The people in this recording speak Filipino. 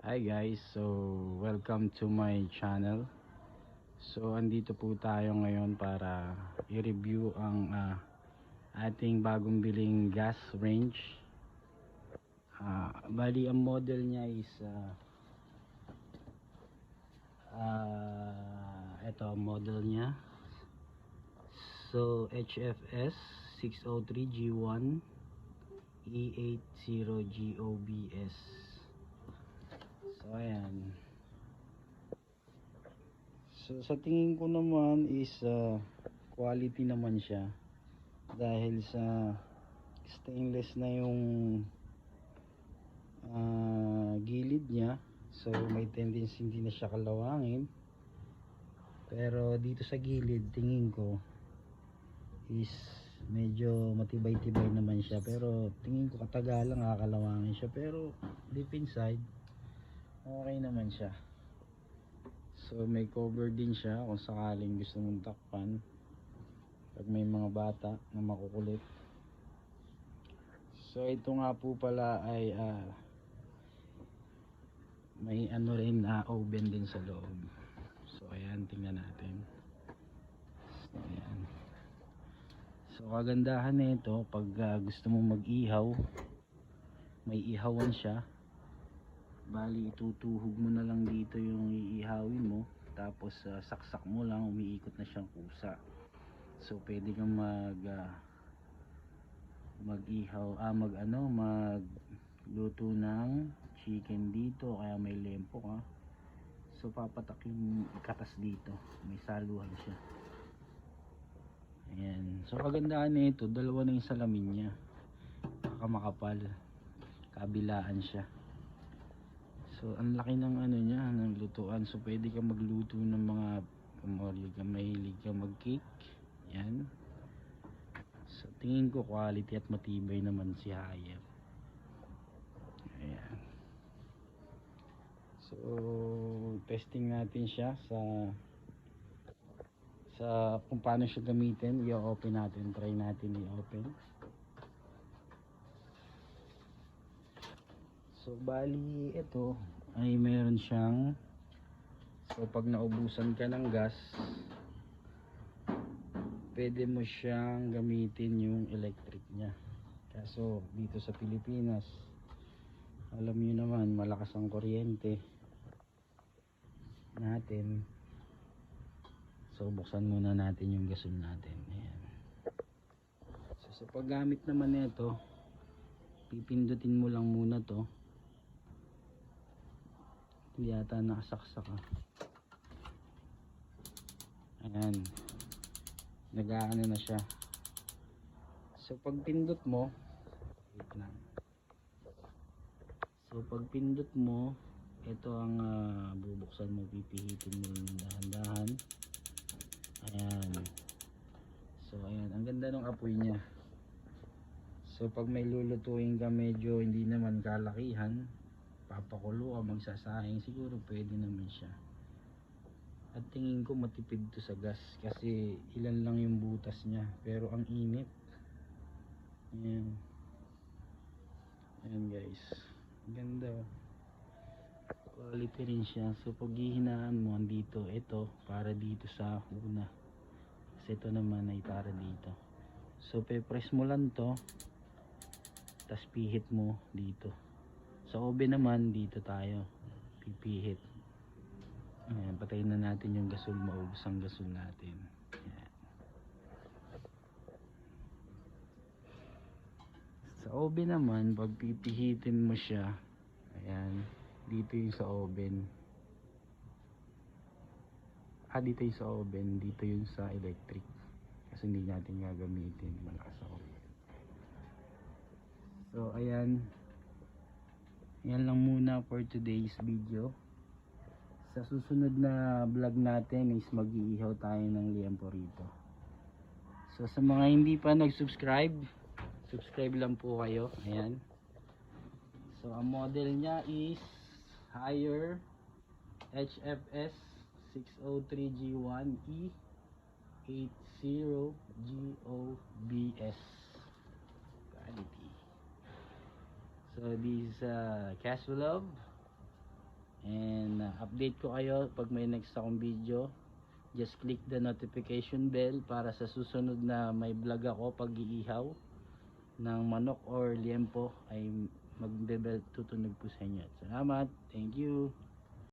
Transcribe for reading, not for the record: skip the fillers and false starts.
Hi guys, so welcome to my channel. So andito po tayo ngayon para i-review ang ating bagong biling gas range. Bali ang model niya is ito model niya. So HFS 603G1 E80GOBS. So ayan. So sa tingin ko naman is quality naman siya dahil sa stainless na yung gilid niya. So may tendency hindi na siya kalawangin. Pero dito sa gilid tingin ko is medyo matibay-tibay naman siya, pero tingin ko katagalan nakakalawangin siya, pero deep inside okay naman siya. So may cover din siya kung sakaling gusto mong takpan pag may mga bata na makukulit. So ito nga po pala ay may ano rin oven din sa loob. So ayan, tingnan natin. So ayan. So kagandahan nito pag gusto mong mag-ihaw, may ihawan siya. Bali itutuhog mo na lang dito yung iihawin mo, tapos saksak mo lang, umiikot na siyang kusa. So pwede kang magluto ng chicken dito, kaya may lempo ka. So papatak yung katas dito, may saluhan siya. Ayan. So kagandahan nito, dalawa na yung salamin niya, makapal, kabilaan siya. So ang laki ng ano niya, ng lutuan. So pwede ka magluto ng mga mahilig ka mag-cake. Yan. So tingin ko quality at matibay naman si Haier. Ayan. So testing natin siya sa kung paano siya gamitin. I-open natin, try natin i-open. So bali ito ay meron siyang, so pag naubusan ka ng gas, pwede mo siyang gamitin yung electric niya. Kaso dito sa Pilipinas, alam niyo naman malakas ang kuryente natin. So buksan muna natin yung gasol natin. Ayan. So sa paggamit naman nito, pipindutin mo lang muna to. Hindi yata nakasaksak Ayan, nag-aano na siya. So pag pindot mo, wait lang. So pag pindot mo, ito ang bubuksan mo, pipihitin mo ng dahan-dahan. Ayan. So ayan, ang ganda ng apoy niya. So pag may lulutuin ka medyo hindi naman kalakihan, papakulo ka, magsasahing, siguro pwede naman siya. At tingin ko matipid to sa gas kasi ilan lang yung butas niya, pero ang init. Ayan. Ayan guys, ganda. Quality rin siya. So pag hihinaan mo andito, ito para dito sa una, kasi ito naman ay para dito. So pe-press mo lang to, tas pihit mo dito. Sa oven naman dito tayo pipihit. Ayan, patayin na natin yung gasol, maubos ang gasol natin. Ayan. Sa oven naman, pag pipihitin mo siya, ayan, dito yung sa oven. Dito yung sa oven, dito yung sa electric. Kasi hindi natin gagamitin, malakas ako. So ayan, yan lang muna for today's video. Sa susunod na vlog natin is mag-iihaw tayo ng liempo rito. So sa mga hindi pa nag-subscribe, subscribe lang po kayo. Ayan. So ang model niya is Haier HFS 603G1 E80GOBS quality. So this is Caswelov update ko kayo pag may next akong video. Just click the notification bell para sa susunod na may vlog ako pag iihaw ng manok or liempo ay tutunog po sa inyo. Salamat, thank you.